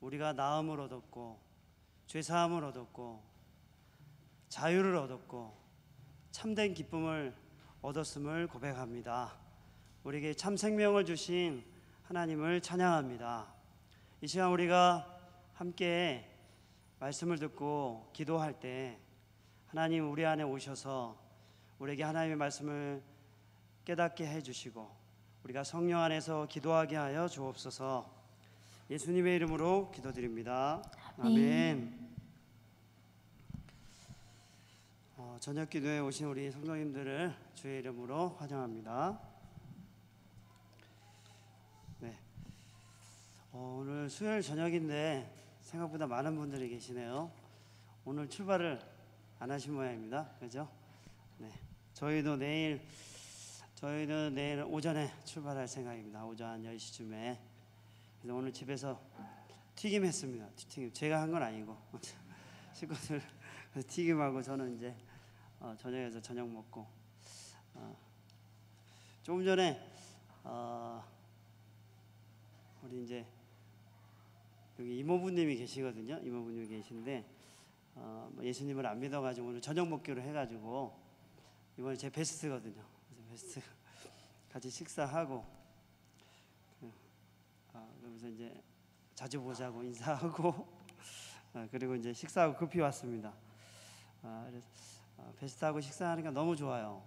우리가 나음을 얻었고 죄사함을 얻었고 자유를 얻었고 참된 기쁨을 얻었음을 고백합니다. 우리에게 참 생명을 주신 하나님을 찬양합니다. 이 시간 우리가 함께 말씀을 듣고 기도할 때 하나님 우리 안에 오셔서 우리에게 하나님의 말씀을 깨닫게 해주시고 우리가 성령 안에서 기도하게 하여 주옵소서. 예수님의 이름으로 기도드립니다. 아멘. 저녁 기도에 오신 우리 성도님들을 주의 이름으로 환영합니다. 네. 오늘 수요일 저녁인데 생각보다 많은 분들이 계시네요. 오늘 출발을 안 하신 모양입니다. 그죠? 네. 저희는 내일 오전에 출발할 생각입니다. 오전 10시쯤에. 그래서 오늘 집에서 튀김 했습니다. 튀김 제가 한 건 아니고 식구들 튀김하고 저는 이제 저녁에서 저녁 먹고 조금 전에 우리 이제 여기 이모부님이 계시거든요. 이모부님이 계신데 예수님을 안 믿어가지고 오늘 저녁 먹기로 해가지고 이번에 제 베스트거든요. 그래서 베스트 같이 식사하고 그러면서 이제 자주 보자고 인사하고 그리고 이제 식사하고 급히 왔습니다. 그래서 베스트하고 식사하니까 너무 좋아요.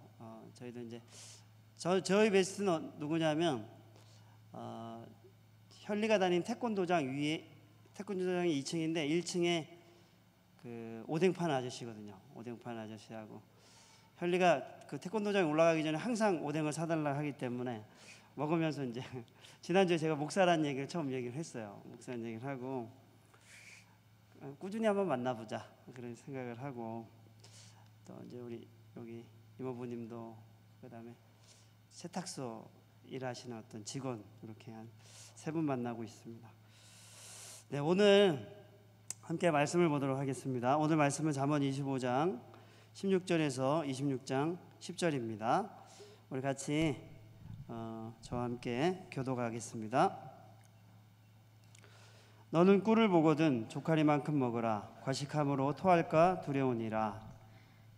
저희도 이제 저희 베스트는 누구냐면 현리가 다닌 태권도장 위에 태권도장이 2층인데 1층에 그 오뎅판 아저씨거든요. 오뎅판 아저씨하고 현리가 그 태권도장에 올라가기 전에 항상 오뎅을 사달라 하기 때문에 먹으면서 이제 지난주에 제가 목사라는 얘기를 처음 얘기를 했어요. 목사라는 얘기를 하고 꾸준히 한번 만나보자 그런 생각을 하고 또 이제 우리 여기 이모부님도 그다음에 세탁소 일하시는 어떤 직원 이렇게 한 3분 만나고 있습니다. 네, 오늘 함께 말씀을 보도록 하겠습니다. 오늘 말씀은 잠언 25장 16절에서 26장 10절입니다. 우리 같이 저와 함께 교독하겠습니다. 너는 꿀을 보거든 조카리만큼 먹으라. 과식함으로 토할까 두려우니라.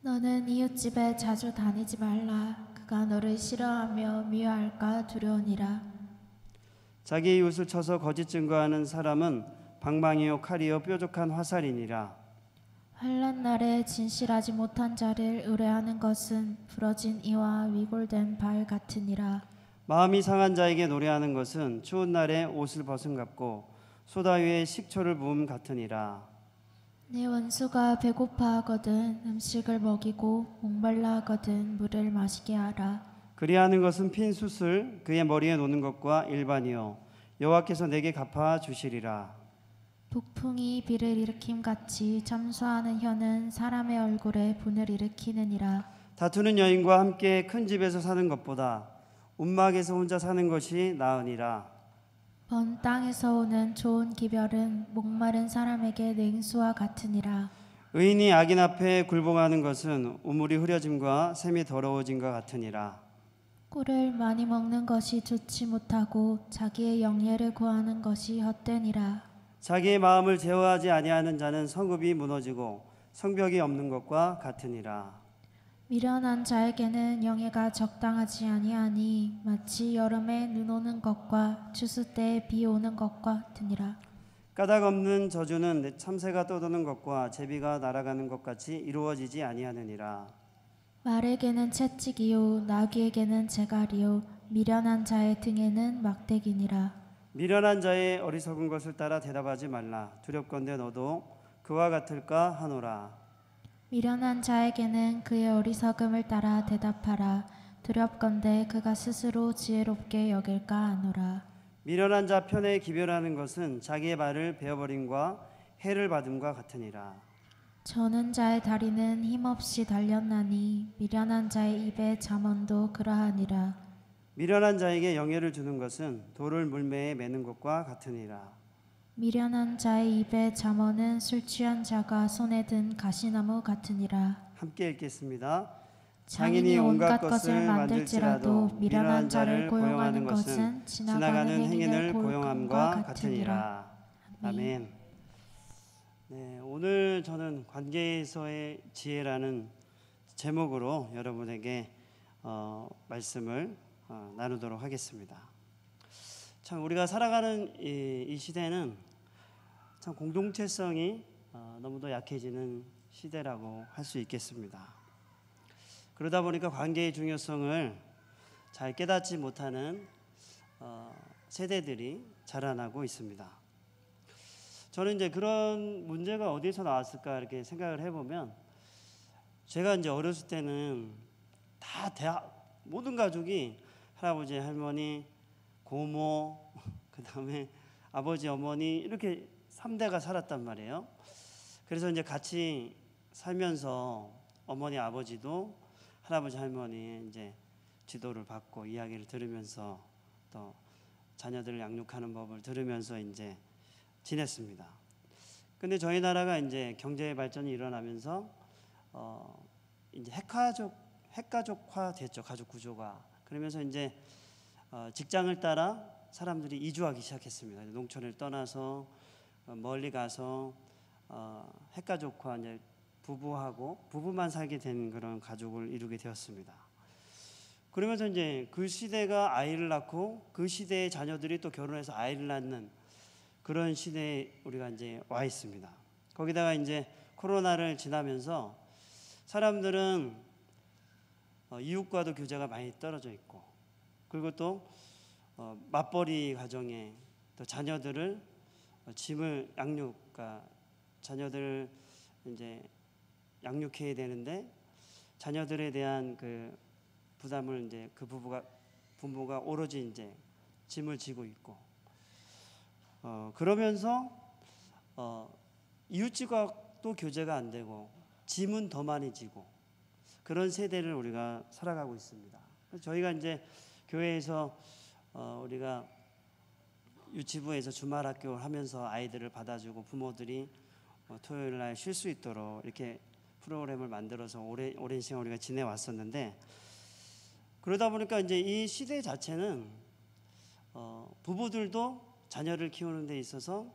너는 이웃집에 자주 다니지 말라. 그가 너를 싫어하며 미워할까 두려우니라. 자기 이웃을 쳐서 거짓 증거하는 사람은 방망이요 칼이요 뾰족한 화살이니라. 환난 날에 진실하지 못한 자를 의뢰하는 것은 부러진 이와 위골된 발 같으니라. 마음이 상한 자에게 노래하는 것은 추운 날에 옷을 벗은 같고 소다 위에 식초를 부음 같으니라. 내 원수가 배고파하거든 음식을 먹이고 목말라하거든 물을 마시게 하라. 그리하는 것은 핀 숯을 그의 머리에 놓는 것과 일반이요 여호와께서 내게 갚아 주시리라. 북풍이 비를 일으킴 같이 잠수하는 혀는 사람의 얼굴에 분을 일으키느니라. 다투는 여인과 함께 큰 집에서 사는 것보다 움막에서 혼자 사는 것이 나으니라. 먼 땅에서 오는 좋은 기별은 목마른 사람에게 냉수와 같으니라. 의인이 악인 앞에 굴복하는 것은 우물이 흐려짐과 샘이 더러워짐과 같으니라. 꿀을 많이 먹는 것이 좋지 못하고 자기의 영예를 구하는 것이 헛되니라. 자기의 마음을 제어하지 아니하는 자는 성읍이 무너지고 성벽이 없는 것과 같으니라. 미련한 자에게는 영예가 적당하지 아니하니 마치 여름에 눈 오는 것과 추수 때에 비 오는 것과 같으니라. 까닭 없는 저주는 참새가 떠도는 것과 제비가 날아가는 것 같이 이루어지지 아니하느니라. 말에게는 채찍이요 나귀에게는 재갈이요 미련한 자의 등에는 막대기니라. 미련한 자의 어리석은 것을 따라 대답하지 말라. 두렵건대 너도 그와 같을까 하노라. 미련한 자에게는 그의 어리석음을 따라 대답하라. 두렵건대 그가 스스로 지혜롭게 여길까 하노라. 미련한 자 편에 기별하는 것은 자기의 발을 베어버림과 해를 받음과 같으니라. 저는 자의 다리는 힘없이 달렸나니 미련한 자의 입에 잠언도 그러하니라. 미련한 자에게 영예를 주는 것은 돌을 물매에 매는 것과 같으니라. 미련한 자의 입에 잠언은 술 취한 자가 손에 든 가시나무 같으니라. 함께 읽겠습니다. 장인이 온갖 것을 만들지라도 미련한 자를 고용하는 것은 지나가는 행인을 고용함과 같으니라. 아멘. 네, 오늘 저는 관계에서의 지혜라는 제목으로 여러분에게 말씀을 나누도록 하겠습니다. 참 우리가 살아가는 이 시대는 참 공동체성이 너무도 약해지는 시대라고 할 수 있겠습니다. 그러다 보니까 관계의 중요성을 잘 깨닫지 못하는 세대들이 자라나고 있습니다. 저는 이제 그런 문제가 어디서 나왔을까 이렇게 생각을 해보면, 제가 이제 어렸을 때는 다 모든 가족이 할아버지, 할머니, 고모, 그 다음에 아버지, 어머니 이렇게 3대가 살았단 말이에요. 그래서 이제 같이 살면서 어머니, 아버지도 할아버지, 할머니의 이제 지도를 받고 이야기를 들으면서 또 자녀들을 양육하는 법을 들으면서 이제 지냈습니다. 근데 저희 나라가 이제 경제 발전이 일어나면서 이제 핵가족화 됐죠. 가족 구조가. 그러면서 이제 직장을 따라 사람들이 이주하기 시작했습니다. 농촌을 떠나서 멀리 가서 핵가족화, 이제 부부만 살게 된 그런 가족을 이루게 되었습니다. 그러면서 이제 그 시대가 아이를 낳고 그 시대의 자녀들이 또 결혼해서 아이를 낳는 그런 시대에 우리가 이제 와 있습니다. 거기다가 이제 코로나를 지나면서 사람들은 이웃과도 교제가 많이 떨어져 있고, 그리고 또 맞벌이 가정에 또 자녀들을 짐을 자녀들을 이제 양육해야 되는데 자녀들에 대한 그 부담을 이제 그 부모가 오로지 이제 짐을 지고 있고, 그러면서 이웃집과 또 교제가 안 되고 짐은 더 많이 지고 그런 세대를 우리가 살아가고 있습니다. 저희가 이제 교회에서 우리가 유치부에서 주말 학교를 하면서 아이들을 받아주고 부모들이 토요일 날 쉴 수 있도록 이렇게 프로그램을 만들어서 오랜 시간 우리가 지내왔었는데, 그러다 보니까 이제 이 시대 자체는 부부들도 자녀를 키우는 데 있어서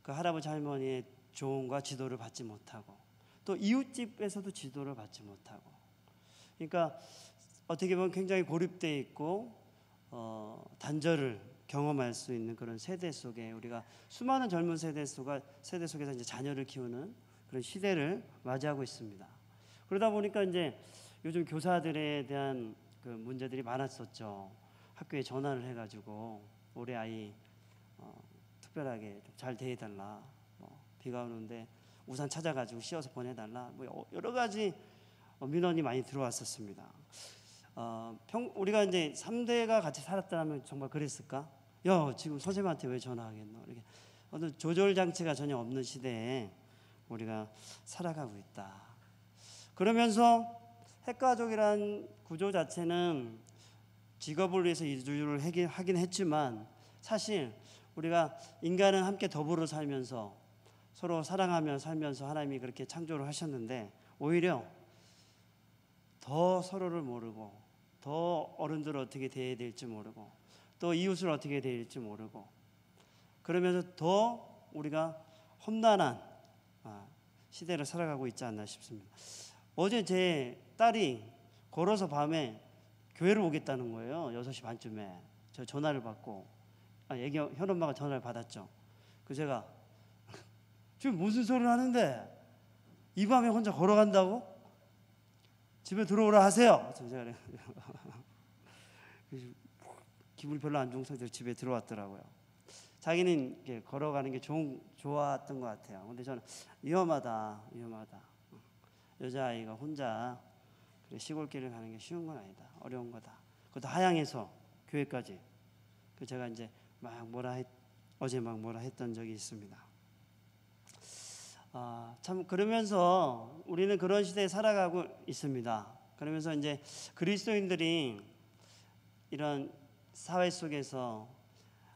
그 할아버지 할머니의 조언과 지도를 받지 못하고, 또 이웃집에서도 지도를 받지 못하고, 그러니까 어떻게 보면 굉장히 고립되어 있고 단절을 경험할 수 있는 그런 세대 속에 우리가 수많은 젊은 세대 속에서 이제 자녀를 키우는 그런 시대를 맞이하고 있습니다. 그러다 보니까 이제 요즘 교사들에 대한 그 문제들이 많았었죠. 학교에 전화를 해가지고 우리 아이 특별하게 잘 대해달라, 비가 오는데 우산 찾아가지고 씌워서 보내달라, 여러 가지 민원이 많이 들어왔었습니다. 우리가 이제 3대가 같이 살았다면 정말 그랬을까? 야, 지금 선생님한테 왜 전화하겠노? 이렇게 어떤 조절 장치가 전혀 없는 시대에 우리가 살아가고 있다. 그러면서 핵가족이란 구조 자체는 직업을 위해서 이주를 하긴 했지만, 사실 우리가 인간은 함께 더불어 살면서 서로 사랑하며 살면서 하나님이 그렇게 창조를 하셨는데, 오히려 더 서로를 모르고, 더 어른들을 어떻게 대해야 될지 모르고, 또 이웃을 어떻게 대할지 모르고, 그러면서 더 우리가 험난한 시대를 살아가고 있지 않나 싶습니다. 어제 제 딸이 걸어서 밤에 교회를 오겠다는 거예요. 6시 반쯤에 저 전화를 받고, 현 엄마가 전화를 받았죠. 그래서 제가 지금 무슨 소리를 하는데 이 밤에 혼자 걸어간다고? 집에 들어오라 하세요. 제가 기분이 별로 안 좋은 상태로 집에 들어왔더라고요. 자기는 이렇게 걸어가는 게 좋았던 것 같아요. 근데 저는 위험하다. 여자아이가 혼자 시골길을 가는 게 쉬운 건 아니다. 어려운 거다. 그것도 하양에서 교회까지. 제가 이제 어제 뭐라 했던 적이 있습니다. 참 그러면서 우리는 그런 시대에 살아가고 있습니다. 그러면서 이제 그리스도인들이 이런 사회 속에서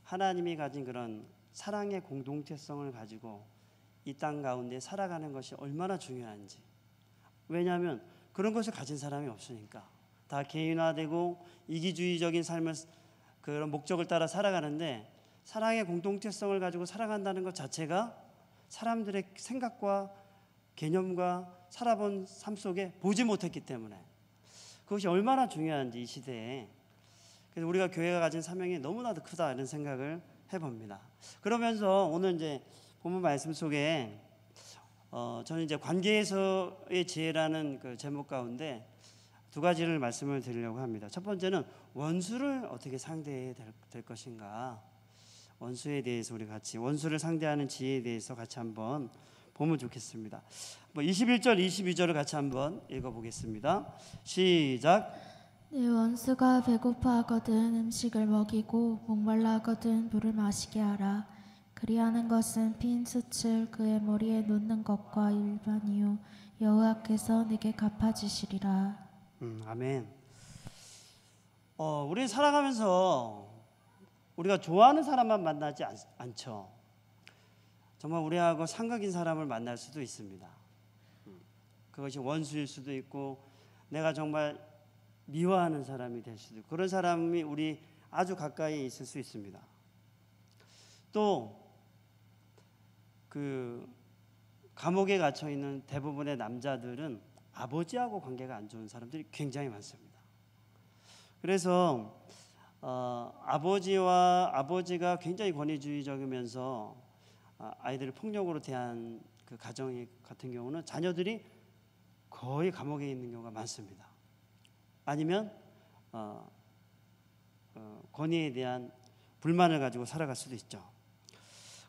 하나님이 가진 그런 사랑의 공동체성을 가지고 이 땅 가운데 살아가는 것이 얼마나 중요한지. 왜냐하면 그런 것을 가진 사람이 없으니까. 다 개인화되고 이기주의적인 삶을, 그런 목적을 따라 살아가는데, 사랑의 공동체성을 가지고 살아간다는 것 자체가 사람들의 생각과 개념과 살아본 삶 속에 보지 못했기 때문에 그것이 얼마나 중요한지 이 시대에. 그래서 우리가 교회가 가진 사명이 너무나도 크다 이런 생각을 해봅니다. 그러면서 오늘 이제 본문 말씀 속에 저는 이제 관계에서의 지혜라는 그 제목 가운데 두 가지를 말씀을 드리려고 합니다. 첫 번째는 원수를 어떻게 상대해야 될 것인가. 원수에 대해서 우리 같이 원수를 상대하는 지혜에 대해서 같이 한번 보면 좋겠습니다. 21절, 22절을 같이 한번 읽어보겠습니다. 시작. 내 원수가 배고파하거든 음식을 먹이고 목말라하거든 물을 마시게 하라. 그리하는 것은 핀 숯을 그의 머리에 놓는 것과 일반이요 여호와께서 네게 갚아주시리라. 아멘. 우리 살아가면서 우리가 좋아하는 사람만 만나지 않죠. 정말 우리하고 상극인 사람을 만날 수도 있습니다. 그것이 원수일 수도 있고 내가 정말 미워하는 사람이 될 수도 있고 그런 사람이 우리 아주 가까이 있을 수 있습니다. 또 그 감옥에 갇혀 있는 대부분의 남자들은 아버지하고 관계가 안 좋은 사람들이 굉장히 많습니다. 그래서 아버지가 굉장히 권위주의적이면서 아이들을 폭력으로 대한 그 가정 같은 경우는 자녀들이 거의 감옥에 있는 경우가 많습니다. 아니면 권위에 대한 불만을 가지고 살아갈 수도 있죠.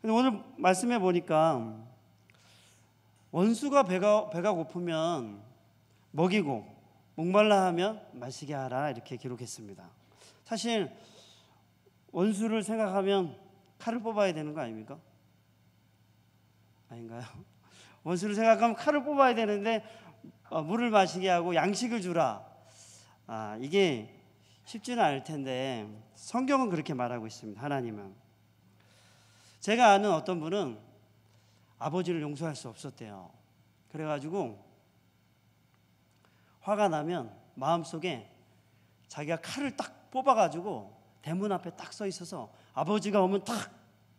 근데 오늘 말씀해 보니까 원수가 배가 고프면 먹이고 목말라 하면 마시게 하라 이렇게 기록했습니다. 사실 원수를 생각하면 칼을 뽑아야 되는 거 아닙니까? 아닌가요? 원수를 생각하면 칼을 뽑아야 되는데 물을 마시게 하고 양식을 주라. 이게 쉽지는 않을 텐데 성경은 그렇게 말하고 있습니다. 하나님은. 제가 아는 어떤 분은 아버지를 용서할 수 없었대요. 그래가지고 화가 나면 마음속에 자기가 칼을 딱 뽑아가지고 대문 앞에 딱 서 있어서 아버지가 오면 딱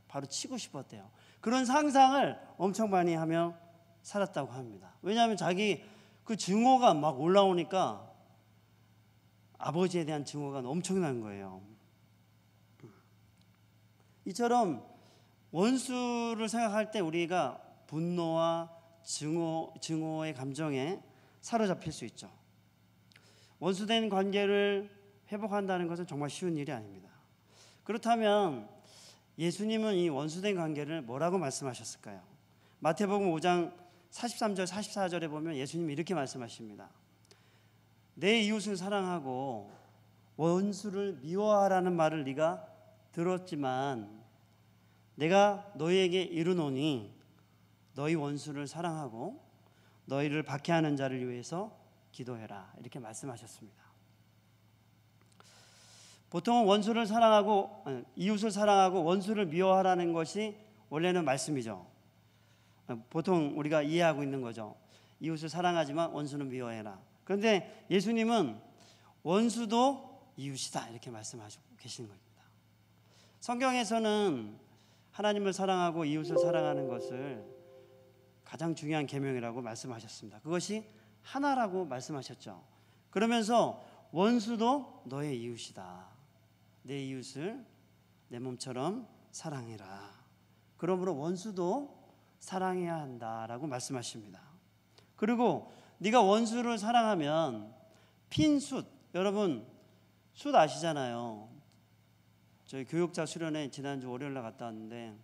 바로 치고 싶었대요. 그런 상상을 엄청 많이 하며 살았다고 합니다. 왜냐하면 자기 그 증오가 막 올라오니까 아버지에 대한 증오가 엄청난 거예요. 이처럼 원수를 생각할 때 우리가 분노와 증오의 감정에 사로잡힐 수 있죠. 원수된 관계를 회복한다는 것은 정말 쉬운 일이 아닙니다. 그렇다면 예수님은 이 원수된 관계를 뭐라고 말씀하셨을까요? 마태복음 5장 43절 44절에 보면 예수님이 이렇게 말씀하십니다. 내 이웃을 사랑하고 원수를 미워하라는 말을 네가 들었지만 내가 너희에게 이르노니 너희 원수를 사랑하고 너희를 박해하는 자를 위해서 기도해라 이렇게 말씀하셨습니다. 보통은 원수를 사랑하고 이웃을 사랑하고 원수를 미워하라는 것이 원래는 말씀이죠. 보통 우리가 이해하고 있는 거죠. 이웃을 사랑하지만 원수는 미워해라. 그런데 예수님은 원수도 이웃이다 이렇게 말씀하시고 계신 겁니다. 성경에서는 하나님을 사랑하고 이웃을 사랑하는 것을 가장 중요한 계명이라고 말씀하셨습니다. 그것이 하나라고 말씀하셨죠. 그러면서 원수도 너의 이웃이다. 내 이웃을 내 몸처럼 사랑해라. 그러므로 원수도 사랑해야 한다라고 말씀하십니다. 그리고 네가 원수를 사랑하면 핀 숯, 여러분 숯 아시잖아요. 저희 교육자 수련회 지난주 월요일 날 갔다 왔는데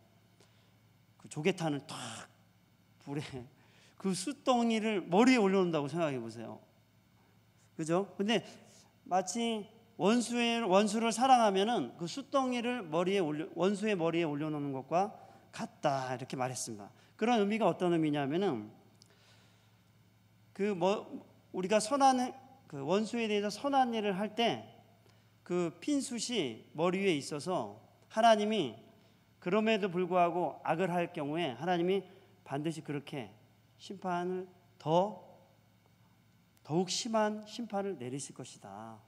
그 조개탄을 탁 불에 그 숯덩이를 머리에 올려놓는다고 생각해 보세요. 그죠? 근데 마치 원수를 사랑하면은 그 숯덩이를 원수의 머리에 올려놓는 것과 같다 이렇게 말했습니다. 그런 의미가 어떤 의미냐면은 우리가 그 원수에 대해서 선한 일을 할 때 그 핀 숯이 머리 위에 있어서 하나님이 그럼에도 불구하고 악을 할 경우에 하나님이 반드시 그렇게 심판을 더욱 심한 심판을 내리실 것이다.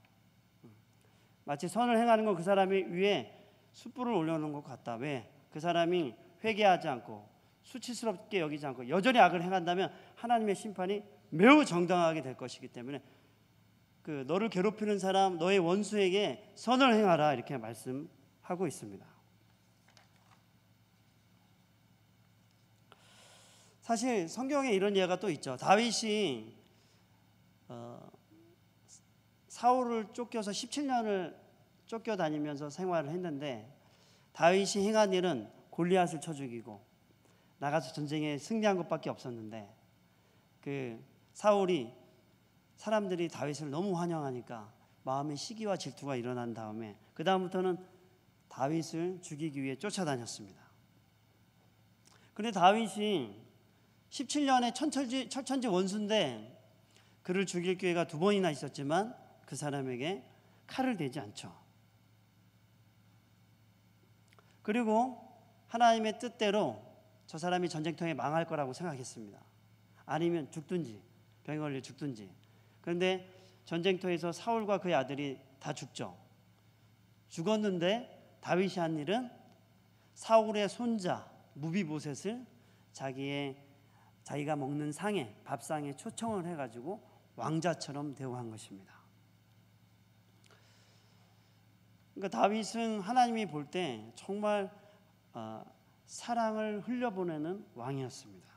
마치 선을 행하는 건 그 사람이 위에 숯불을 올려놓은 것 같다. 왜? 그 사람이 회개하지 않고 수치스럽게 여기지 않고 여전히 악을 행한다면 하나님의 심판이 매우 정당하게 될 것이기 때문에 그 너를 괴롭히는 사람, 너의 원수에게 선을 행하라 이렇게 말씀하고 있습니다. 사실 성경에 이런 예가 또 있죠. 다윗이 사울을 쫓겨서 17년을 쫓겨다니면서 생활을 했는데 다윗이 행한 일은 골리앗을 쳐 죽이고 나가서 전쟁에 승리한 것밖에 없었는데 그 사울이 사람들이 다윗을 너무 환영하니까 마음의 시기와 질투가 일어난 다음에 그 다음부터는 다윗을 죽이기 위해 쫓아다녔습니다. 그런데 다윗이 17년의 철천지 원수인데 그를 죽일 기회가 2번이나 있었지만 그 사람에게 칼을 대지 않죠. 그리고 하나님의 뜻대로 저 사람이 전쟁터에 망할 거라고 생각했습니다. 아니면 죽든지 병에 걸려 죽든지. 그런데 전쟁터에서 사울과 그의 아들이 다 죽죠. 죽었는데 다윗이 한 일은 사울의 손자 무비보셋을 자기가 먹는 상에 밥상에 초청을 해가지고 왕자처럼 대우한 것입니다. 그러니까 다윗은 하나님이 볼 때 정말 사랑을 흘려보내는 왕이었습니다.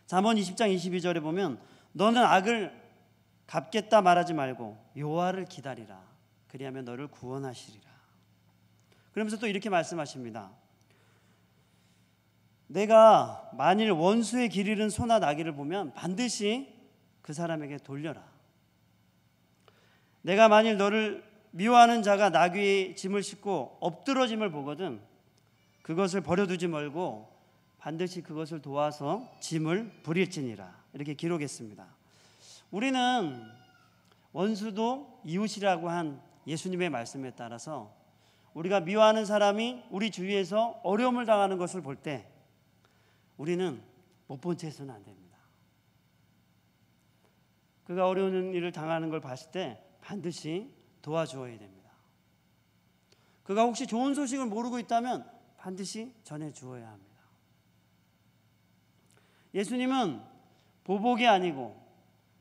잠언 20장 22절에 보면 너는 악을 갚겠다 말하지 말고 여호와를 기다리라. 그리하면 너를 구원하시리라. 그러면서 또 이렇게 말씀하십니다. 내가 만일 원수의 길 잃은 소나 나귀를 보면 반드시 그 사람에게 돌려라. 내가 만일 너를 미워하는 자가 나귀의 짐을 싣고 엎드러짐을 보거든 그것을 버려두지 말고 반드시 그것을 도와서 짐을 부릴지니라. 이렇게 기록했습니다. 우리는 원수도 이웃이라고 한 예수님의 말씀에 따라서 우리가 미워하는 사람이 우리 주위에서 어려움을 당하는 것을 볼 때 우리는 못 본 채 해서는 안 됩니다. 그가 어려운 일을 당하는 걸 봤을 때 반드시 도와주어야 됩니다. 그가 혹시 좋은 소식을 모르고 있다면 반드시 전해주어야 합니다. 예수님은 보복이 아니고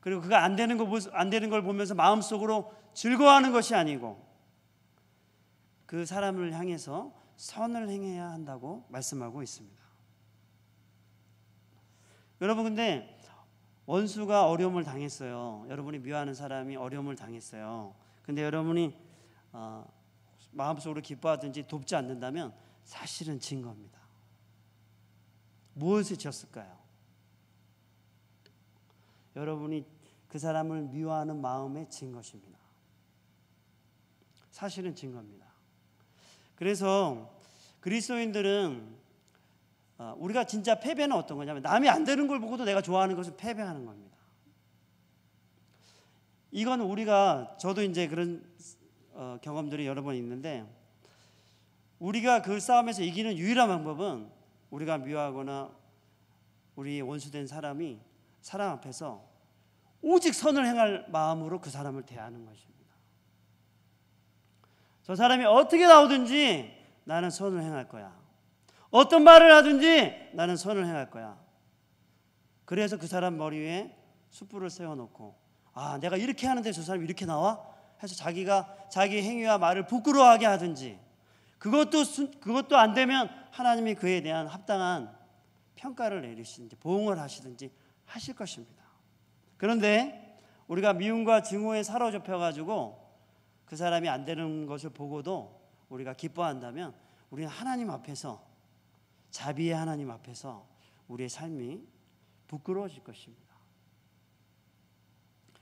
그리고 그가 안 되는 걸 보면서 마음속으로 즐거워하는 것이 아니고 그 사람을 향해서 선을 행해야 한다고 말씀하고 있습니다. 여러분 근데 원수가 어려움을 당했어요. 여러분이 미워하는 사람이 어려움을 당했어요. 근데 여러분이 마음속으로 기뻐하든지 돕지 않는다면 사실은 진 겁니다. 무엇을 지었을까요? 여러분이 그 사람을 미워하는 마음에 진 것입니다. 사실은 진 겁니다. 그래서 그리스도인들은 우리가 진짜 패배는 어떤 거냐면 남이 안 되는 걸 보고도 내가 좋아하는 것을 패배하는 겁니다. 이건 저도 이제 그런 경험들이 여러 번 있는데 우리가 그 싸움에서 이기는 유일한 방법은 우리가 미워하거나 우리 원수된 사람이 사람 앞에서 오직 선을 행할 마음으로 그 사람을 대하는 것입니다. 저 사람이 어떻게 나오든지 나는 선을 행할 거야. 어떤 말을 하든지 나는 선을 행할 거야. 그래서 그 사람 머리 위에 숯불을 세워놓고 내가 이렇게 하는데 저 사람이 이렇게 나와? 해서 자기가 자기 행위와 말을 부끄러워하게 하든지 그것도 안 되면 하나님이 그에 대한 합당한 평가를 내리시든지 보응을 하시든지 하실 것입니다. 그런데 우리가 미움과 증오에 사로잡혀가지고 그 사람이 안 되는 것을 보고도 우리가 기뻐한다면 우리는 하나님 앞에서 자비의 하나님 앞에서 우리의 삶이 부끄러워질 것입니다.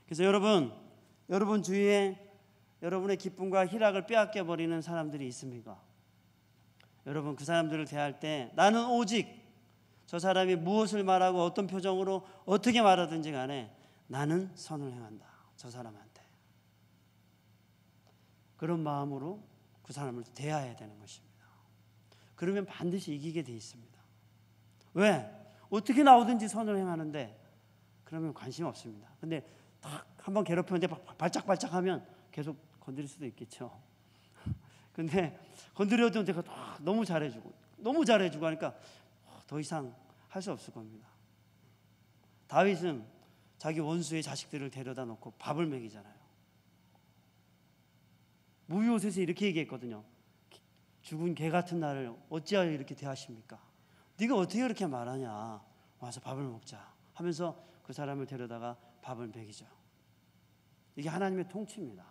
그래서 여러분 주위에 여러분의 기쁨과 희락을 빼앗겨 버리는 사람들이 있습니까? 여러분 그 사람들을 대할 때 나는 오직 저 사람이 무엇을 말하고 어떤 표정으로 어떻게 말하든지 간에 나는 선을 행한다. 저 사람한테. 그런 마음으로 그 사람을 대해야 되는 것입니다. 그러면 반드시 이기게 돼 있습니다. 왜? 어떻게 나오든지 선을 행하는데 그러면 관심 없습니다. 근데 딱 한번 괴롭혔는데 발짝발짝하면 계속 건드릴 수도 있겠죠. 근데 건드려도 내가 너무 잘해주고 하니까 더 이상 할 수 없을 겁니다. 다윗은 자기 원수의 자식들을 데려다 놓고 밥을 먹이잖아요. 무비보셋이 이렇게 얘기했거든요. 죽은 개 같은 나를 어찌하여 이렇게 대하십니까? 네가 어떻게 그렇게 말하냐? 와서 밥을 먹자 하면서 그 사람을 데려다가 밥을 먹이죠. 이게 하나님의 통치입니다.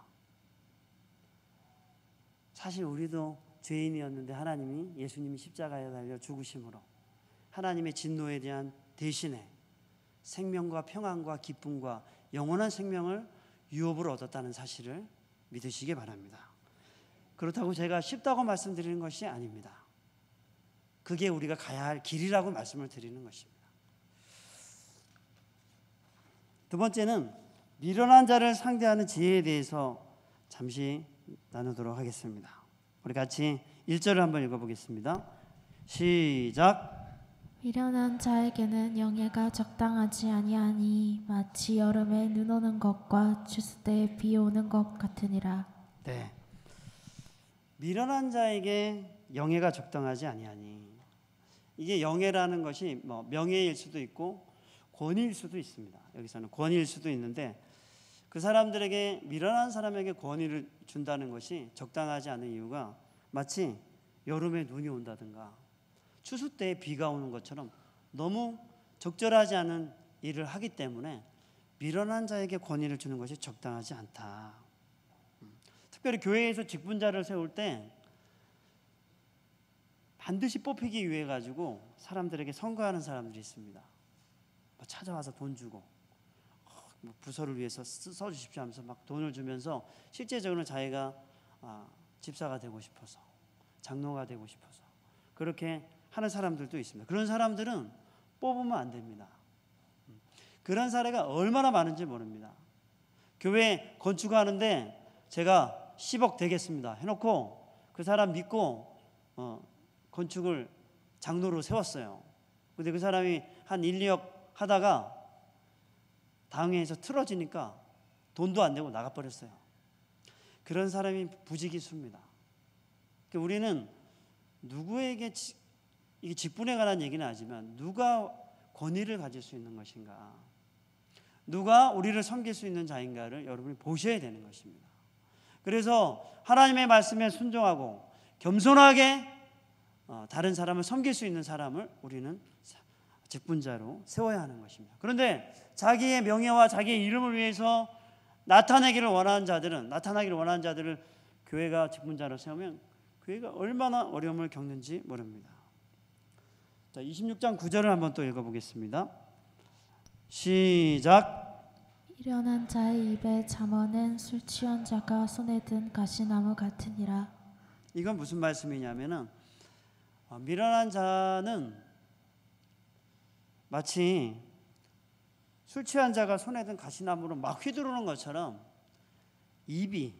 사실 우리도 죄인이었는데 하나님이 예수님이 십자가에 달려 죽으심으로 하나님의 진노에 대한 대신에 생명과 평안과 기쁨과 영원한 생명을 유업으로 얻었다는 사실을 믿으시기 바랍니다. 그렇다고 제가 쉽다고 말씀드리는 것이 아닙니다. 그게 우리가 가야 할 길이라고 말씀을 드리는 것입니다. 두 번째는 미련한 자를 상대하는 지혜에 대해서 잠시 나누도록 하겠습니다. 우리 같이 1절을 한번 읽어보겠습니다. 시작. 미련한 자에게는 영예가 적당하지 아니하니 마치 여름에 눈 오는 것과 추수 때에 비 오는 것 같으니라. 네, 미련한 자에게 영예가 적당하지 아니하니, 이게 영예라는 것이 뭐 명예일 수도 있고 권위일 수도 있습니다. 여기서는 권위일 수도 있는데 그 사람들에게 미련한 사람에게 권위를 준다는 것이 적당하지 않은 이유가 마치 여름에 눈이 온다든가 추수 때에 비가 오는 것처럼 너무 적절하지 않은 일을 하기 때문에 미련한 자에게 권위를 주는 것이 적당하지 않다. 특별히 교회에서 직분자를 세울 때 반드시 뽑히기 위해 가지고 사람들에게 선거하는 사람들이 있습니다. 찾아와서 돈 주고 부서를 위해서 써주십시오 하면서 막 돈을 주면서 실제적으로 자기가 집사가 되고 싶어서 장로가 되고 싶어서 그렇게 하는 사람들도 있습니다. 그런 사람들은 뽑으면 안 됩니다. 그런 사례가 얼마나 많은지 모릅니다. 교회 건축하는데 제가 10억 되겠습니다 해놓고 그 사람 믿고 건축을 장로로 세웠어요. 근데 그 사람이 한 1, 2억 하다가 당회에서 틀어지니까 돈도 안 내고 나가버렸어요. 그런 사람이 부지기수입니다. 우리는 누구에게 이게 직분에 관한 얘기는 하지만 누가 권위를 가질 수 있는 것인가, 누가 우리를 섬길 수 있는 자인가를 여러분이 보셔야 되는 것입니다. 그래서 하나님의 말씀에 순종하고 겸손하게 다른 사람을 섬길 수 있는 사람을 우리는 직분자로 세워야 하는 것입니다. 그런데 자기의 명예와 자기의 이름을 위해서 나타나기를 원하는 자들을 교회가 직분자로 세우면 교회가 얼마나 어려움을 겪는지 모릅니다. 자, 26장 9절을 한번 또 읽어보겠습니다. 시작. 미련한 자의 입에 잠언은 술 취한 자가 손에 든 가시나무 같으니라. 이건 무슨 말씀이냐면은 미련한 자는 마치 술 취한 자가 손에 든 가시나무로 막 휘두르는 것처럼 입이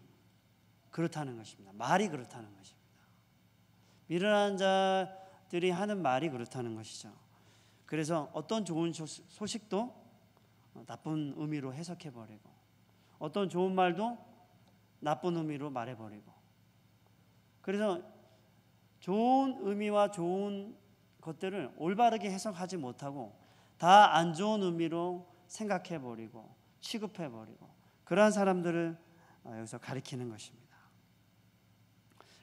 그렇다는 것입니다. 말이 그렇다는 것입니다. 미련한 자들이 하는 말이 그렇다는 것이죠. 그래서 어떤 좋은 소식도 나쁜 의미로 해석해버리고 어떤 좋은 말도 나쁜 의미로 말해버리고, 그래서 좋은 의미와 좋은 것들을 올바르게 해석하지 못하고 다 안 좋은 의미로 생각해버리고 취급해버리고 그러한 사람들을 여기서 가리키는 것입니다.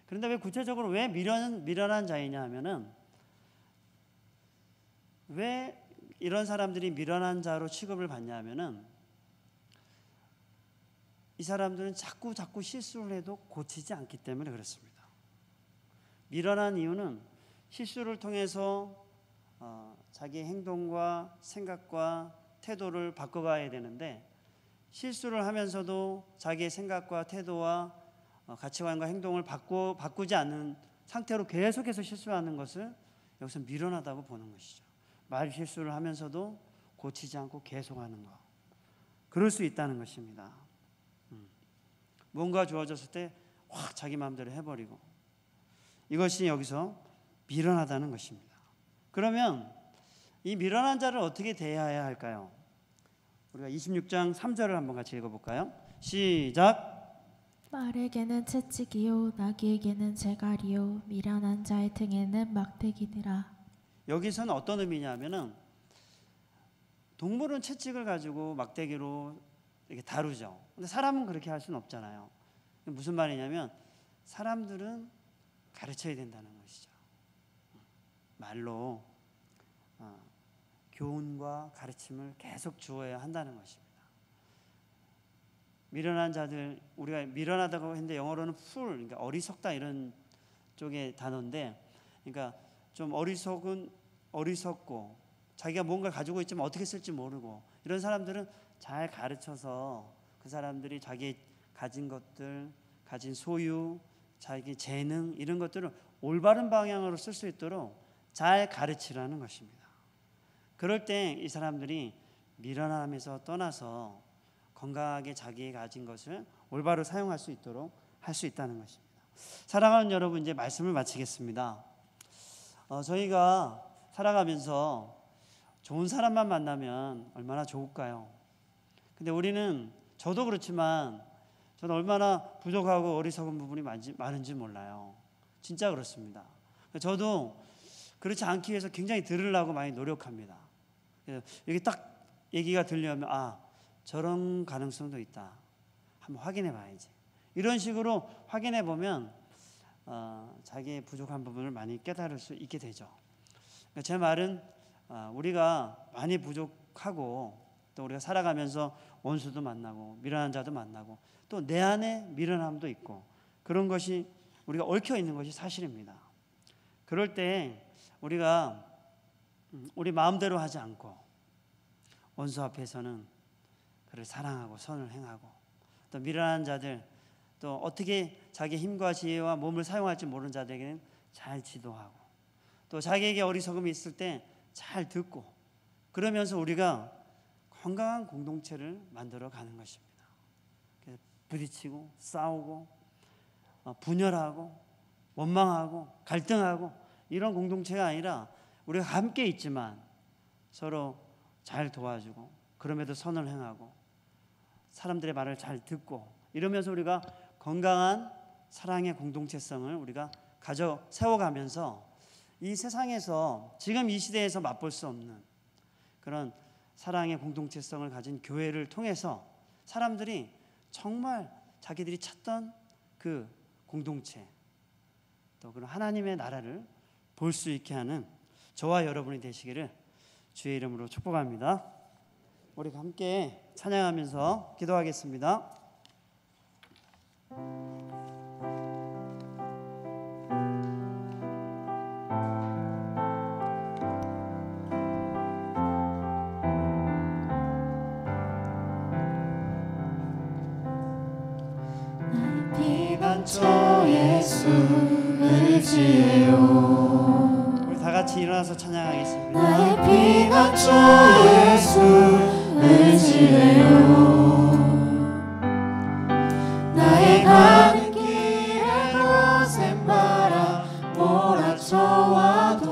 그런데 왜 구체적으로 왜 미련한 자이냐 하면은, 왜 이런 사람들이 미련한 자로 취급을 받냐 하면은 이 사람들은 자꾸 실수를 해도 고치지 않기 때문에 그렇습니다. 미련한 이유는 실수를 통해서 자기의 행동과 생각과 태도를 바꿔가야 되는데, 실수를 하면서도 자기의 생각과 태도와 가치관과 행동을 바꾸지 않는 상태로 계속해서 실수하는 것을 여기서 미련하다고 보는 것이죠. 말 실수를 하면서도 고치지 않고 계속하는 것, 그럴 수 있다는 것입니다. 뭔가 주어졌을 때 확 자기 마음대로 해버리고, 이것이 여기서 미련하다는 것입니다. 그러면 이 미련한 자를 어떻게 대해야 할까요? 우리가 26장 3절을 한번 같이 읽어볼까요? 시작. 말에게는 채찍이요 나귀에게는 재갈이요 미련한 자의 등에는 막대기니라. 여기서는 어떤 의미냐면은 동물은 채찍을 가지고 막대기로 이렇게 다루죠. 근데 사람은 그렇게 할 수는 없잖아요. 무슨 말이냐면 사람들은 가르쳐야 된다는 것이죠. 말로 교훈과 가르침을 계속 주어야 한다는 것입니다. 미련한 자들, 우리가 미련하다고 했는데 영어로는 fool, 그러니까 어리석다 이런 쪽의 단어인데, 그러니까 좀 어리석고 자기가 뭔가 가지고 있지만 어떻게 쓸지 모르고 이런 사람들은 잘 가르쳐서 그 사람들이 자기 가진 것들, 가진 소유, 자기 재능 이런 것들을 올바른 방향으로 쓸 수 있도록 잘 가르치라는 것입니다. 그럴 때 이 사람들이 미련함에서 떠나서 건강하게 자기 가진 것을 올바로 사용할 수 있도록 할 수 있다는 것입니다. 사랑하는 여러분, 이제 말씀을 마치겠습니다. 저희가 살아가면서 좋은 사람만 만나면 얼마나 좋을까요? 근데 우리는, 저도 그렇지만 저는 얼마나 부족하고 어리석은 부분이 많은지 몰라요. 진짜 그렇습니다. 저도 그렇지 않기 위해서 굉장히 들으려고 많이 노력합니다. 여기 딱 얘기가 들려면 저런 가능성도 있다, 한번 확인해 봐야지, 이런 식으로 확인해 보면 자기의 부족한 부분을 많이 깨달을 수 있게 되죠. 제 말은 우리가 많이 부족하고 또 우리가 살아가면서 원수도 만나고 미련한 자도 만나고 또 내 안에 미련함도 있고 그런 것이 우리가 얽혀 있는 것이 사실입니다. 그럴 때 우리가 우리 마음대로 하지 않고 원수 앞에서는 그를 사랑하고 선을 행하고, 또 미련한 자들, 또 어떻게 자기 힘과 지혜와 몸을 사용할지 모르는 자들에게는 잘 지도하고, 또 자기에게 어리석음이 있을 때 잘 듣고, 그러면서 우리가 건강한 공동체를 만들어 가는 것입니다. 부딪히고 싸우고 분열하고 원망하고 갈등하고 이런 공동체가 아니라 우리가 함께 있지만 서로 잘 도와주고, 그럼에도 선을 행하고 사람들의 말을 잘 듣고, 이러면서 우리가 건강한 사랑의 공동체성을 우리가 세워가면서 이 세상에서, 지금 이 시대에서 맛볼 수 없는 그런 사랑의 공동체성을 가진 교회를 통해서 사람들이 정말 자기들이 찾던 그 공동체, 또 그런 하나님의 나라를 볼 수 있게 하는 저와 여러분이 되시기를 주의 이름으로 축복합니다. 우리 함께 찬양하면서 기도하겠습니다. 저 예수 의지해요. 우리 다 같이 일어나서 찬양하겠습니다. 나의 피난처 예수 의지해요. 나의 가는 길에도 샘바람 몰아쳐와도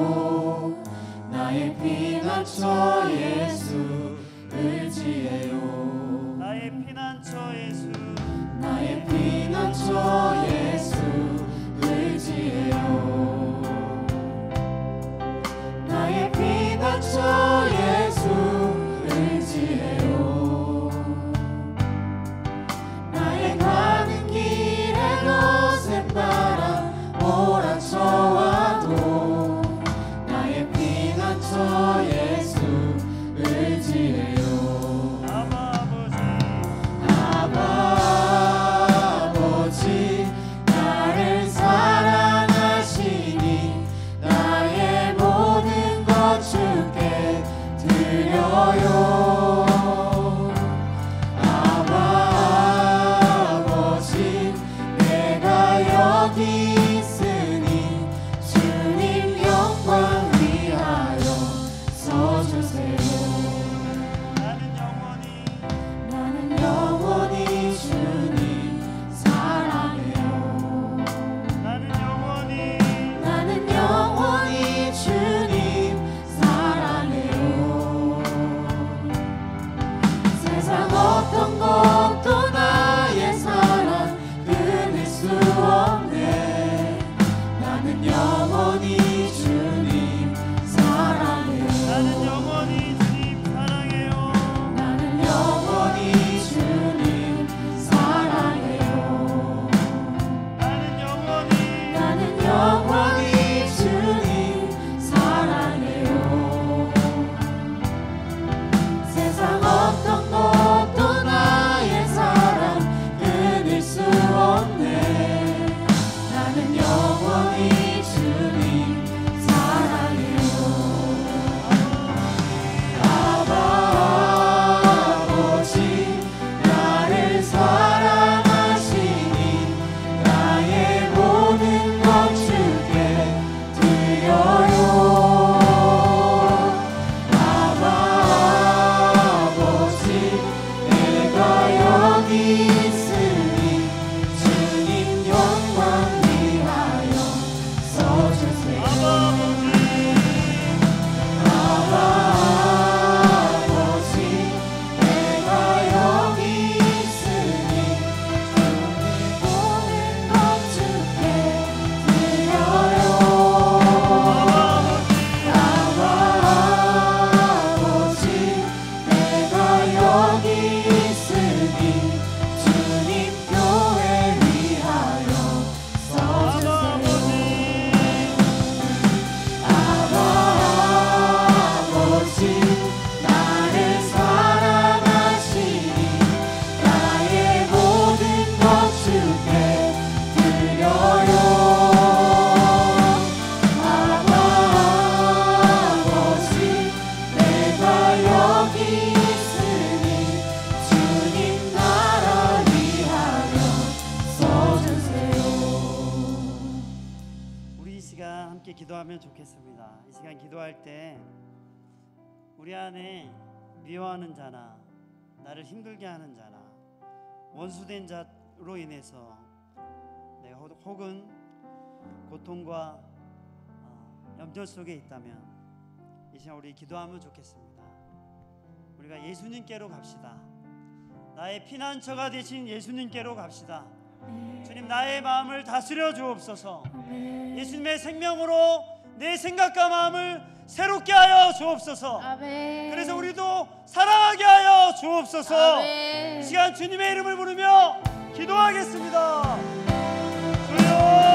나의 피난처 예수 의지해요. 나의 피난처 예수, 나의 피난처 예수 의지해요. 나의 피난처 예수 의지해요. 나의 가는 길에도 샘바람 몰아쳐와도 나의 피난처 예수 의지해요. 아버지 나를 사랑하시니 나의 모든 것 주께 기도할 때 우리 안에 미워하는 자나 나를 힘들게 하는 자나 원수된 자로 인해서 내가 혹은 고통과 염려 속에 있다면 이 시간 우리 기도하면 좋겠습니다. 우리가 예수님께로 갑시다. 나의 피난처가 되신 예수님께로 갑시다. 주님, 나의 마음을 다스려 주옵소서. 예수님의 생명으로 내 생각과 마음을 새롭게 하여 주옵소서. 그래서 우리도 사랑하게 하여 주옵소서. 이 시간 주님의 이름을 부르며 기도하겠습니다. 주여,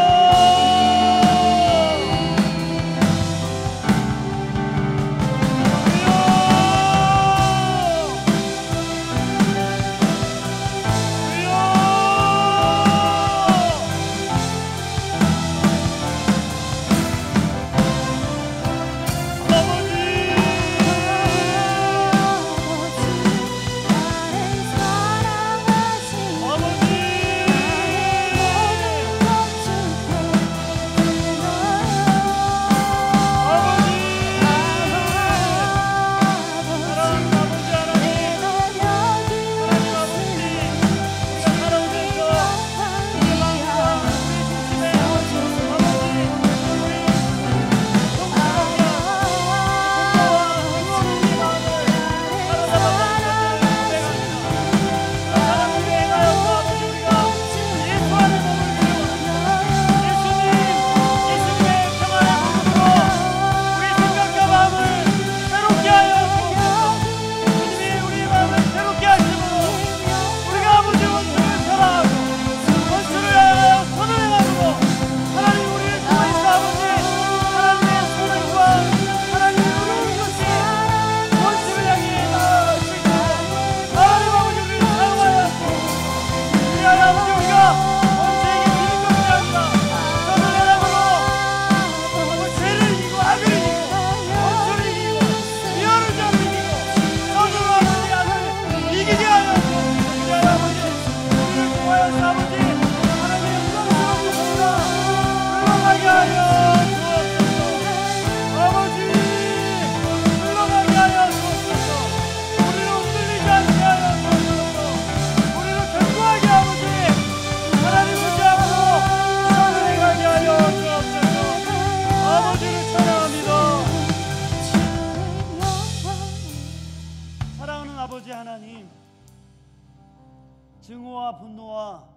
증오와 분노와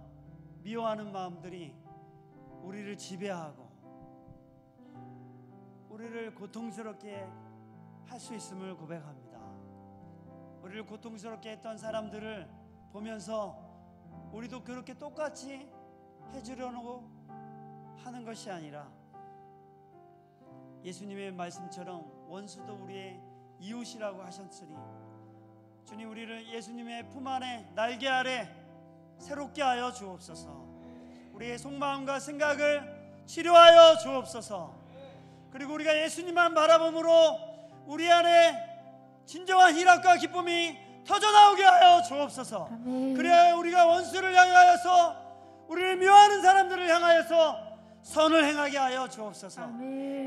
미워하는 마음들이 우리를 지배하고 우리를 고통스럽게 할 수 있음을 고백합니다. 우리를 고통스럽게 했던 사람들을 보면서 우리도 그렇게 똑같이 해주려고 하는 것이 아니라 예수님의 말씀처럼 원수도 우리의 이웃이라고 하셨으니 주님, 우리를 예수님의 품 안에 날개 아래 새롭게 하여 주옵소서. 우리의 속마음과 생각을 치료하여 주옵소서. 그리고 우리가 예수님만 바라봄으로 우리 안에 진정한 희락과 기쁨이 터져나오게 하여 주옵소서. 그래야 우리가 원수를 향하여서 우리를 미워하는 사람들을 향하여서 선을 행하게 하여 주옵소서.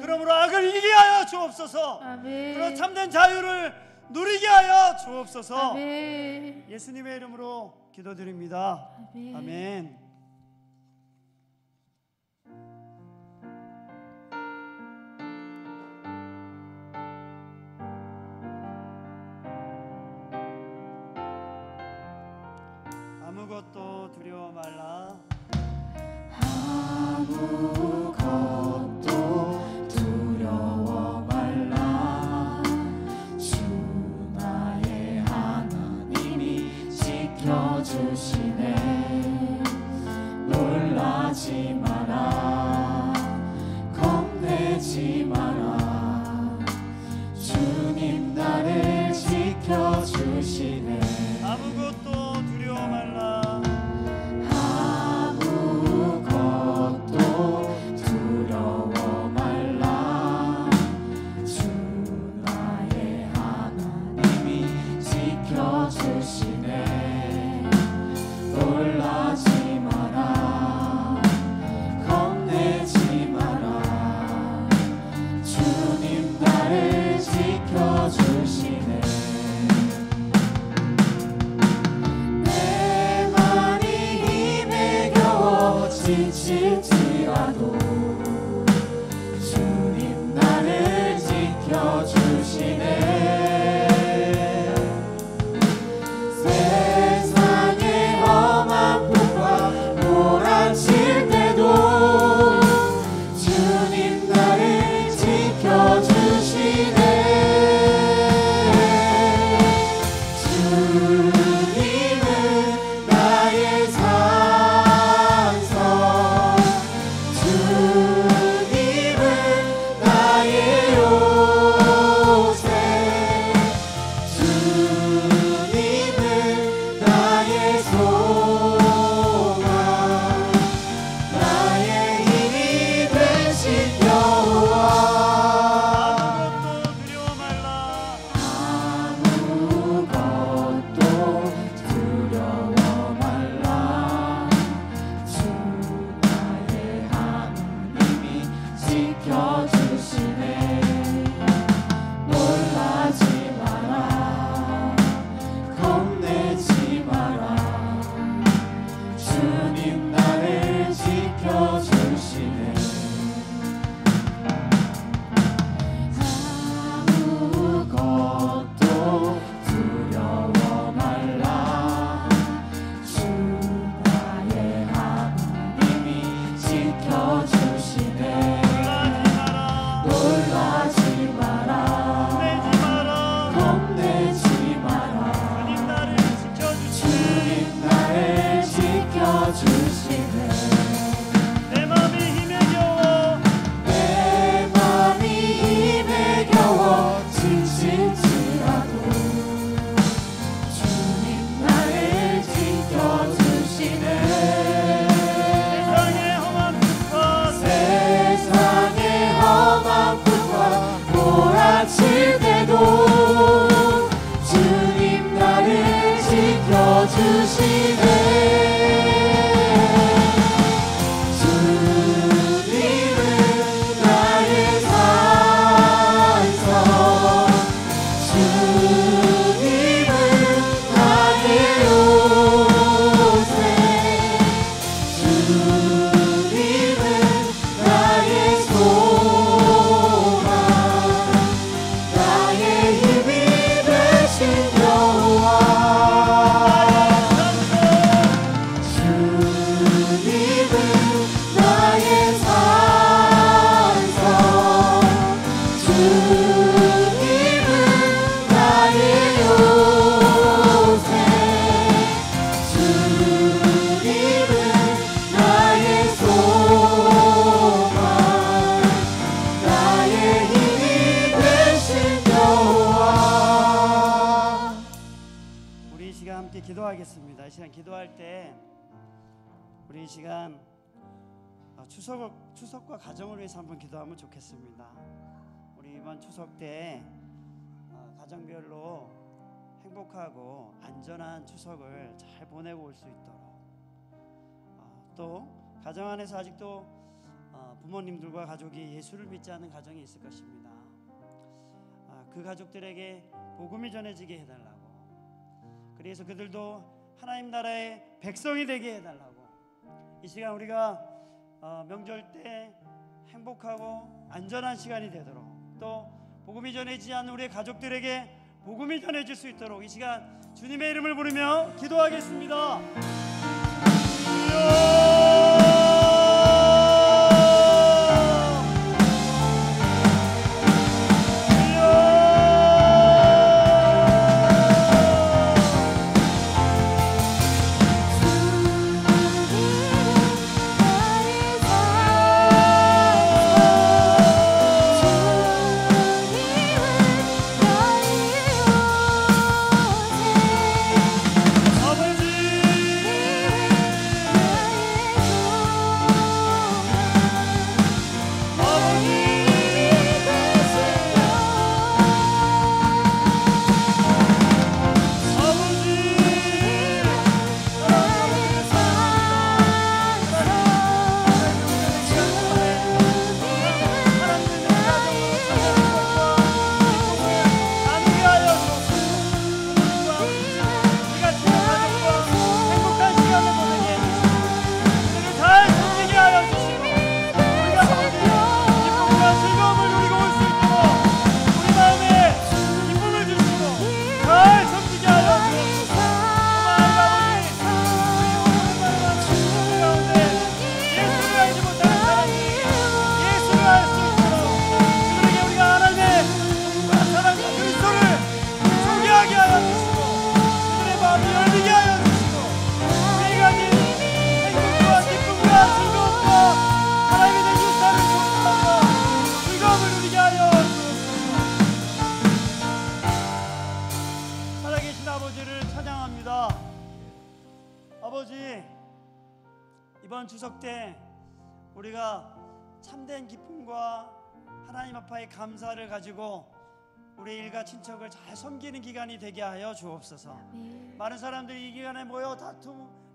그러므로 악을 이기게 하여 주옵소서. 그런 참된 자유를 누리게 하여 주옵소서. 예수님의 이름으로 기도드립니다. 아멘. 아무것도 두려워 말라. 아무것도 두려워 말라. 주 나의 하나님이 지켜주시네. 놀라지 마라. 겁내지 마라. 주님 나를 지켜주시네. 아무것도 두려워 말라. 두려워 말라. 주 나의 하나님이 지켜주시네. 기도하겠습니다. 이 시간 기도할 때 우리 이 시간 추석과 가정을 위해서 한번 기도하면 좋겠습니다. 우리 이번 추석 때 가정별로 행복하고 안전한 추석을 잘 보내고 올 수 있도록, 또 가정 안에서 아직도 부모님들과 가족이 예수를 믿지 않는 가정이 있을 것입니다. 그 가족들에게 복음이 전해지게 해달라고, 그래서 그들도 하나님 나라의 백성이 되게 해달라고, 이 시간 우리가 명절 때 행복하고 안전한 시간이 되도록, 또 복음이 전해지지 않는 우리의 가족들에게 복음이 전해질 수 있도록 이 시간 주님의 이름을 부르며 기도하겠습니다. 이번 추석 때 우리가 참된 기쁨과 하나님 앞에 감사를 가지고 우리 일가 친척을 잘 섬기는 기간이 되게 하여 주옵소서. 많은 사람들이 이 기간에 모여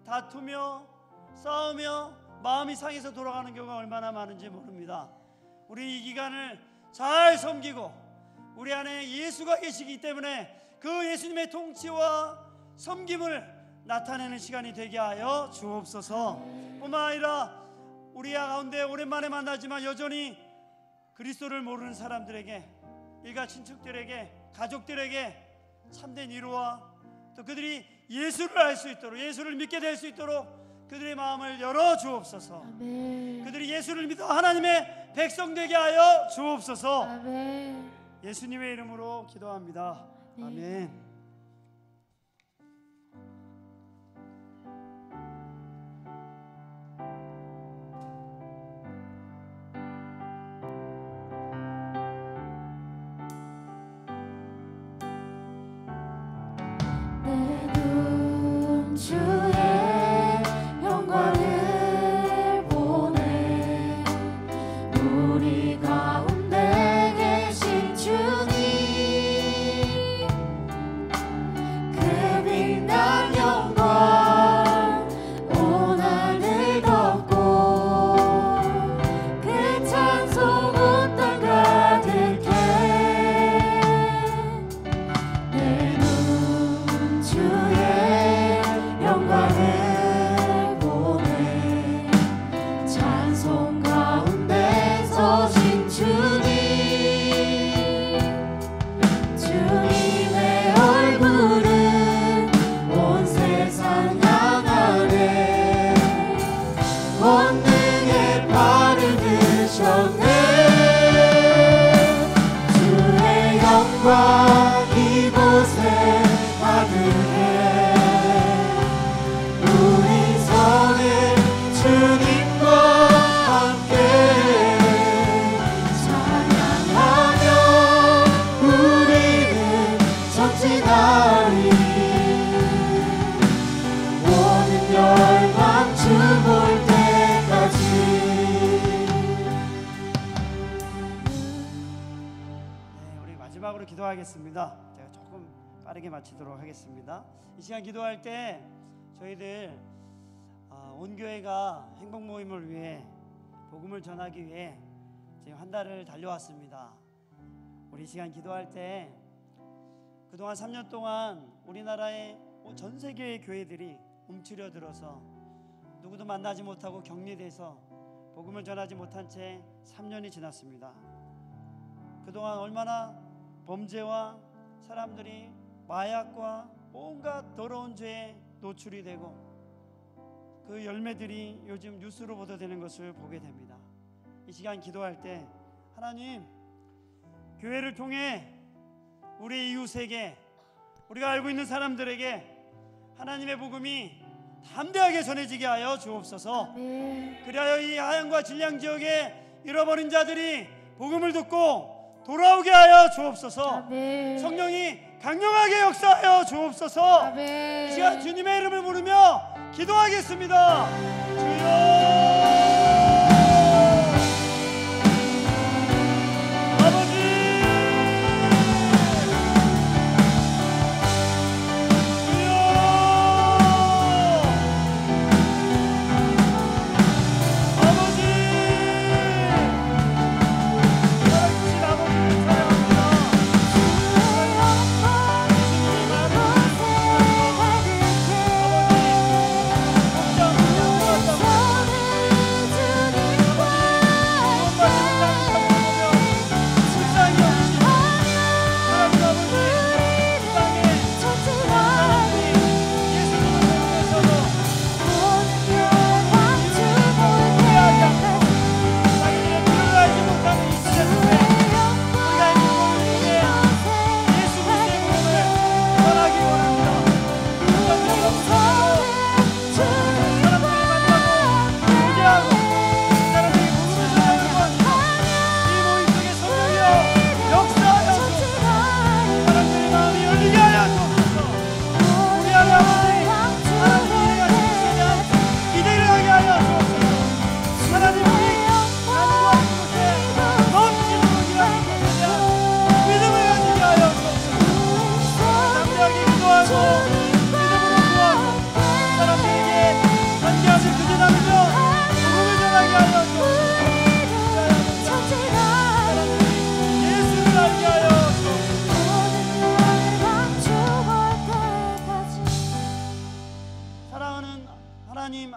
다투며 싸우며 마음이 상해서 돌아가는 경우가 얼마나 많은지 모릅니다. 우리 이 기간을 잘 섬기고 우리 안에 예수가 계시기 때문에 그 예수님의 통치와 섬김을 나타내는 시간이 되게 하여 주옵소서. 뿐만 아니라 우리 가운데 오랜만에 만나지만 여전히 그리스도를 모르는 사람들에게, 일가 친척들에게, 가족들에게 참된 위로와 또 그들이 예수를 알 수 있도록, 예수를 믿게 될 수 있도록 그들의 마음을 열어 주옵소서. 아멘. 그들이 예수를 믿어 하나님의 백성 되게 하여 주옵소서. 아멘. 예수님의 이름으로 기도합니다. 아멘. 마지막으로 기도하겠습니다. 제가 조금 빠르게 마치도록 하겠습니다. 이 시간 기도할 때 저희들 온 교회가 행복 모임을 위해 복음을 전하기 위해 지금 한 달을 달려왔습니다. 우리 이 시간 기도할 때 그동안 3년 동안 우리나라의 전 세계의 교회들이 움츠려들어서 누구도 만나지 못하고 격리돼서 복음을 전하지 못한 채 3년이 지났습니다. 그동안 얼마나 범죄와 사람들이 마약과 온갖 더러운 죄에 노출이 되고 그 열매들이 요즘 뉴스로 보도되는 것을 보게 됩니다. 이 시간 기도할 때 하나님, 교회를 통해 우리 이웃에게, 우리가 알고 있는 사람들에게 하나님의 복음이 담대하게 전해지게 하여 주옵소서. 그리하여 이 하양과 진량 지역에 잃어버린 자들이 복음을 듣고 돌아오게 하여 주옵소서. 아멘. 성령이 강력하게 역사하여 주옵소서. 아멘. 이 시간 주님의 이름을 부르며 기도하겠습니다. 주여, 주의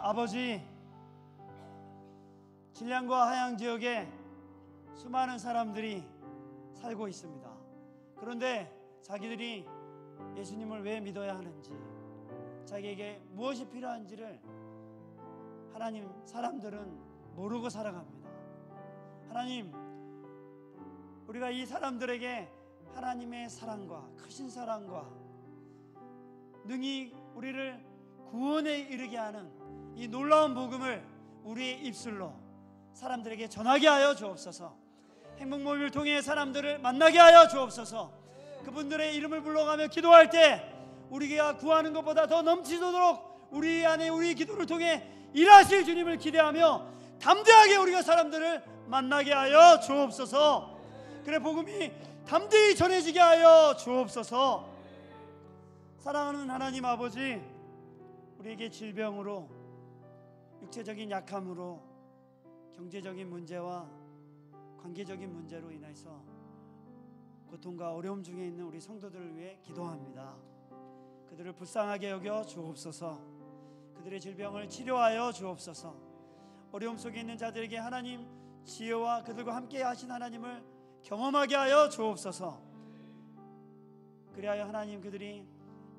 아버지, 진량과 하양 지역에 수많은 사람들이 살고 있습니다. 그런데 자기들이 예수님을 왜 믿어야 하는지, 자기에게 무엇이 필요한지를 하나님, 사람들은 모르고 살아갑니다. 하나님, 우리가 이 사람들에게 하나님의 사랑과 크신 사랑과 능히 우리를 구원에 이르게 하는 이 놀라운 복음을 우리의 입술로 사람들에게 전하게 하여 주옵소서. 행복모임을 통해 사람들을 만나게 하여 주옵소서. 그분들의 이름을 불러가며 기도할 때 우리가 구하는 것보다 더 넘치도록 우리 안에 우리 기도를 통해 일하실 주님을 기대하며 담대하게 우리가 사람들을 만나게 하여 주옵소서. 그래 복음이 담대히 전해지게 하여 주옵소서. 사랑하는 하나님 아버지, 우리에게 질병으로, 육체적인 약함으로, 경제적인 문제와 관계적인 문제로 인해서 고통과 어려움 중에 있는 우리 성도들을 위해 기도합니다. 그들을 불쌍하게 여겨 주옵소서. 그들의 질병을 치료하여 주옵소서. 어려움 속에 있는 자들에게 하나님 지혜와 그들과 함께 하신 하나님을 경험하게 하여 주옵소서. 그리하여 하나님, 그들이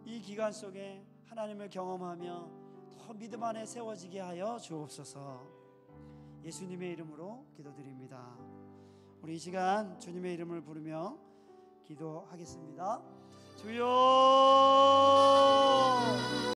이 기간 속에 하나님을 경험하며 더 믿음 안에 세워지게 하여 주옵소서. 예수님의 이름으로 기도드립니다. 우리 이 시간 주님의 이름을 부르며 기도하겠습니다. 주여